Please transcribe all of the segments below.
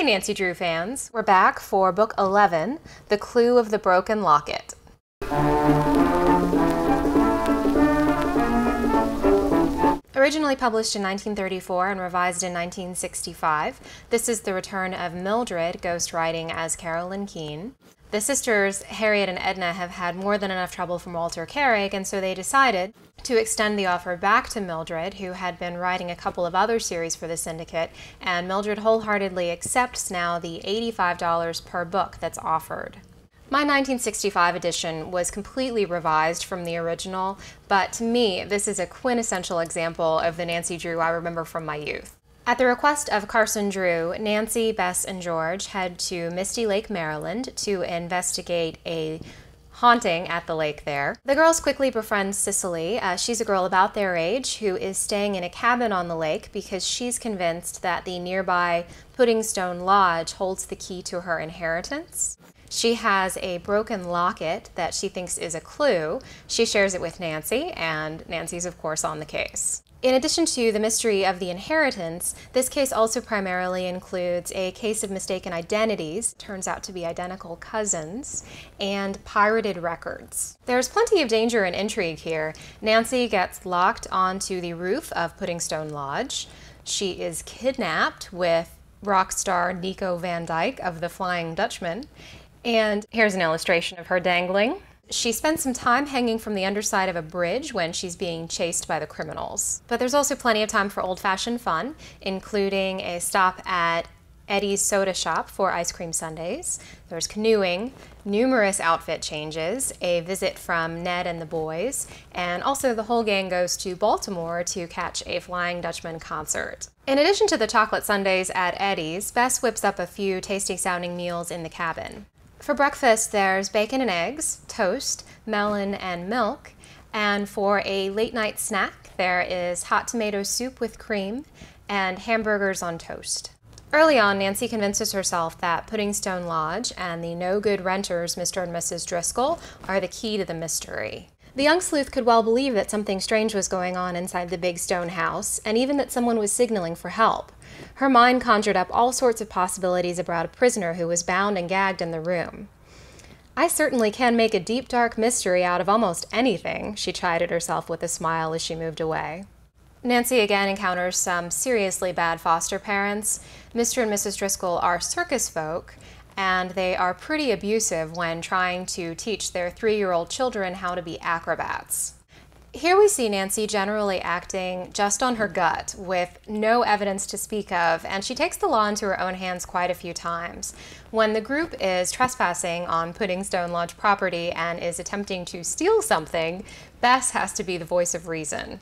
Hey Nancy Drew fans, we're back for Book 11, The Clue of the Broken Locket. Originally published in 1934 and revised in 1965, this is the return of Mildred ghostwriting as Carolyn Keene. The sisters, Harriet and Edna, have had more than enough trouble from Walter Carrig, and so they decided to extend the offer back to Mildred, who had been writing a couple of other series for the syndicate, and Mildred wholeheartedly accepts now the $85 per book that's offered. My 1965 edition was completely revised from the original, but to me, this is a quintessential example of the Nancy Drew I remember from my youth. At the request of Carson Drew, Nancy, Bess, and George head to Misty Lake, Maryland to investigate a haunting at the lake there. The girls quickly befriend Cicely. She's a girl about their age who is staying in a cabin on the lake because she's convinced that the nearby Puddingstone Lodge holds the key to her inheritance. She has a broken locket that she thinks is a clue. She shares it with Nancy, and Nancy's of course on the case. In addition to the mystery of the inheritance, this case also primarily includes a case of mistaken identities, turns out to be identical cousins, and pirated records. There's plenty of danger and intrigue here. Nancy gets locked onto the roof of Puddingstone Lodge. She is kidnapped with rock star Nico Van Dyke of the Flying Dutchman. And here's an illustration of her dangling. She spends some time hanging from the underside of a bridge when she's being chased by the criminals. But there's also plenty of time for old-fashioned fun, including a stop at Eddie's Soda Shop for ice cream sundaes. There's canoeing, numerous outfit changes, a visit from Ned and the boys, and also the whole gang goes to Baltimore to catch a Flying Dutchman concert. In addition to the chocolate sundaes at Eddie's, Bess whips up a few tasty-sounding meals in the cabin. For breakfast, there's bacon and eggs, toast, melon and milk, and for a late-night snack, there is hot tomato soup with cream and hamburgers on toast. Early on, Nancy convinces herself that Puddingstone Lodge and the no-good renters, Mr. and Mrs. Driscoll, are the key to the mystery. The young sleuth could well believe that something strange was going on inside the big stone house, and even that someone was signaling for help. Her mind conjured up all sorts of possibilities about a prisoner who was bound and gagged in the room. "I certainly can make a deep, dark mystery out of almost anything," she chided herself with a smile as she moved away. Nancy again encounters some seriously bad foster parents. Mr. and Mrs. Driscoll are circus folk, and they are pretty abusive when trying to teach their 3-year-old children how to be acrobats. Here we see Nancy generally acting just on her gut, with no evidence to speak of, and she takes the law into her own hands quite a few times. When the group is trespassing on Puddingstone Lodge property and is attempting to steal something, Bess has to be the voice of reason.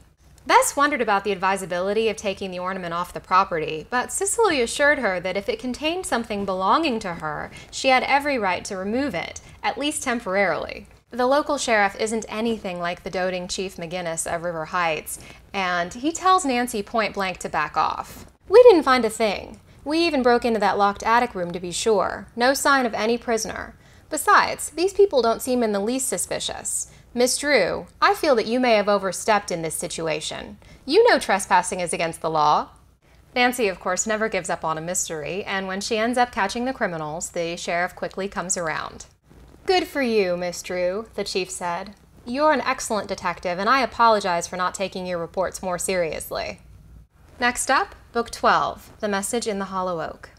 Bess wondered about the advisability of taking the ornament off the property, but Cicely assured her that if it contained something belonging to her, she had every right to remove it, at least temporarily. The local sheriff isn't anything like the doting Chief McGinnis of River Heights, and he tells Nancy point blank to back off. "We didn't find a thing. We even broke into that locked attic room to be sure. No sign of any prisoner. Besides, these people don't seem in the least suspicious. Miss Drew, I feel that you may have overstepped in this situation. You know trespassing is against the law." Nancy, of course, never gives up on a mystery, and when she ends up catching the criminals, the sheriff quickly comes around. "Good for you, Miss Drew," the chief said. "You're an excellent detective, and I apologize for not taking your reports more seriously." Next up, Book 12, The Message in the Hollow Oak.